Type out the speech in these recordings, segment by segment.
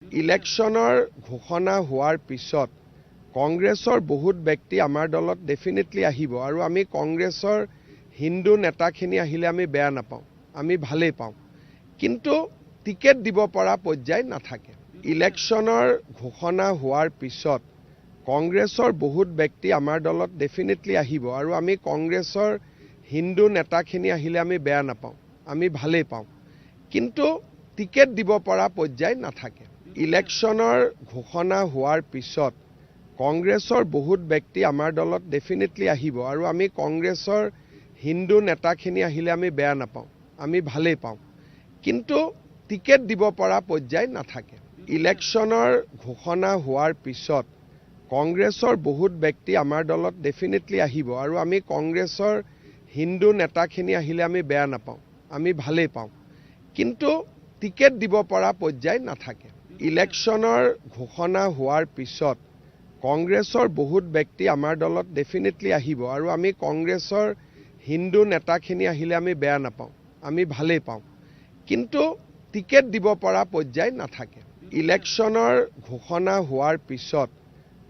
ইলেকশ্যনৰ ঘোষণা হোৱাৰ পিছত কংগ্ৰেছৰ বহুত ব্যক্তি আমাৰ দলত ডেফিনেটলি আহিব আৰু আমি কংগ্ৰেছৰ হিন্দু নেতাখিনি আহিলে আমি বেয়া নাপাওঁ, আমি ভালেই পাওঁ। কিন্তু টিকেট দিব পৰা পৰ্যায় নাথাকে। ইলেকশ্যনৰ ঘোষণা হোৱাৰ পিছত কংগ্ৰেছৰ বহুত ব্যক্তি আমাৰ দলত ডেফিনেটলি আহিব আৰু আমি কংগ্ৰেছৰ হিন্দু নেতাখিনি আহিলে আমি বেয়া নাপাওঁ, আমি ভালেই পাওঁ। কিন্তু টিকেট দিব পৰা পৰ্যায় নাথাকে। ইলেকশ্যনৰ ঘোষণা হোৱাৰ পিছত কংগ্ৰেছৰ বহুত ব্যক্তি আমাৰ দলত ডেফিনেটলি আহিব আৰু আমি কংগ্ৰেছৰ হিন্দু নেতাখিনি আহিলে আমি বেয়া নাপাওঁ, আমি ভালেই পাওঁ। কিন্তু টিকেট দিব পৰা পৰ্যায় নাথাকে। ইলেকশ্যনৰ ঘোষণা হোৱাৰ পিছত কংগ্ৰেছৰ বহুত ব্যক্তি আমাৰ দলত ডেফিনেটলি আহিব আৰু আমি কংগ্ৰেছৰ হিন্দু নেতাখিনি আহিলে আমি বেয়া নাপাওঁ, আমি ভালেই পাওঁ। কিন্তু টিকেট দিব পৰা পৰ্যায় নাথাকে। ইলেকশ্যনৰ ঘোষণা হোৱাৰ পিছত কংগ্ৰেছৰ বহুত ব্যক্তি আমাৰ দলত ডেফিনেটলি আহিব আৰু আমি কংগ্ৰেছৰ হিন্দু নেতাখিনি আহিলে আমি বেয়া নাপাওঁ, আমি ভালেই পাওঁ। কিন্তু টিকেট দিব পৰা পৰ্যায় নাথাকে। ইলেকশ্যনৰ ঘোষণা হোৱাৰ পিছত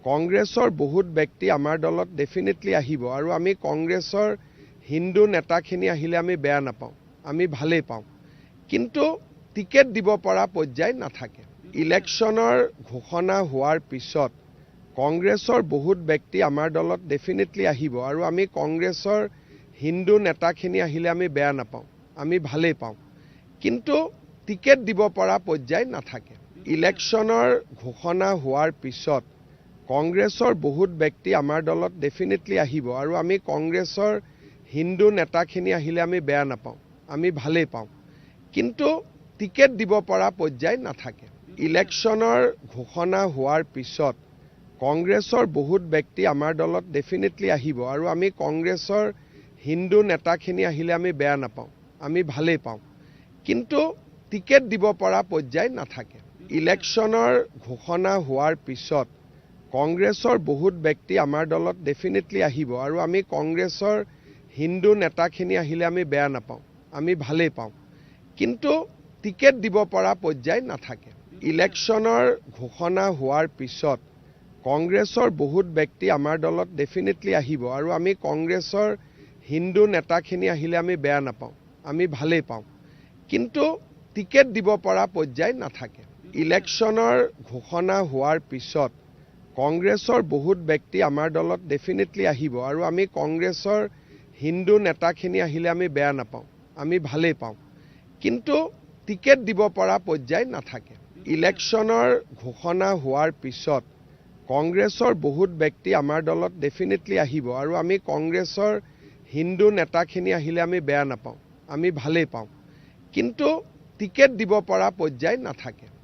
কংগ্ৰেছৰ বহুত ব্যক্তি আমাৰ দলত ডেফিনেটলি আহিব আৰু আমি কংগ্ৰেছৰ হিন্দু নেতাখিনি আহিলে আমি বেয়া নাপাওঁ, আমি ভালেই পাওঁ। কিন্তু টিকেট দিব পৰা পৰ্যায় নাথাকে। ইলেকশ্যনৰ ঘোষণা হোৱাৰ পিছত কংগ্ৰেছৰ বহুত ব্যক্তি আমাৰ দলত ডেফিনেটলি আহিব আৰু আমি কংগ্ৰেছৰ হিন্দু নেতাখিনি আহিলে আমি বেয়া নাপাওঁ, আমি ভালেই পাওঁ। কিন্তু টিকেট দিব পৰা পৰ্যায় নাথাকে। ইলেকশ্যনৰ ঘোষণা হোৱাৰ পিছত কংগ্ৰেছৰ বহুত ব্যক্তি আমাৰ দলত ডেফিনেটলি আহিব আৰু আমি কংগ্ৰেছৰ হিন্দু নেতাখিনি আহিলে আমি বেয়া নাপাওঁ, আমি ভালেই পাওঁ। কিন্তু টিকেট দিব পৰা পৰ্যায় নাথাকে। ইলেকশ্যনৰ ঘোষণা হোৱাৰ পিছত কংগ্ৰেছৰ বহুত ব্যক্তি আমাৰ দলত ডেফিনেটলি আহিব আৰু আমি কংগ্ৰেছৰ হিন্দু নেতাখিনি আহিলে আমি বেয়া নাপাওঁ, আমি ভালেই পাওঁ। কিন্তু টিকেট দিব পৰা পৰ্যায় নাথাকে। ইলেকশ্যনৰ ঘোষণা হোৱাৰ পিছত কংগ্ৰেছৰ বহুত ব্যক্তি আমাৰ দলত ডেফিনেটলি আহিব আৰু আমি কংগ্ৰেছৰ হিন্দু নেতাখিনি আহিলে আমি বেয়া নাপাওঁ, আমি ভালেই পাওঁ। কিন্তু টিকেট দিব পৰা পৰ্যায় নাথাকে। ইলেকশ্যনৰ ঘোষণা হোৱাৰ পিছত কংগ্ৰেছৰ বহুত ব্যক্তি আমাৰ দলত ডেফিনেটলি আহিব আৰু আমি কংগ্ৰেছৰ হিন্দু নেতাখিনি আহিলে আমি বেয়া নাপাওঁ, আমি ভালেই পাওঁ। কিন্তু টিকেট দিব পৰা পৰ্যায় নাথাকে। ইলেকশ্যনৰ ঘোষণা হোৱাৰ পিছত কংগ্ৰেছৰ বহুত ব্যক্তি আমাৰ দলত ডেফিনেটলি আহিব আৰু আমি কংগ্ৰেছৰ হিন্দু নেতাখিনি আহিলে আমি বেয়া নাপাওঁ, আমি ভালেই পাওঁ। কিন্তু টিকেট দিব পৰা পৰ্যায় নাথাকে। ইলেকশ্যনৰ ঘোষণা হোৱাৰ পিছত কংগ্ৰেছৰ বহুত ব্যক্তি আমাৰ দলত ডেফিনেটলি আহিব আৰু আমি কংগ্ৰেছৰ হিন্দু নেতাখিনি আহিলে আমি বেয়া নাপাওঁ, আমি ভালেই পাওঁ। কিন্তু টিকেট দিব পৰা পৰ্যায় নাথাকে।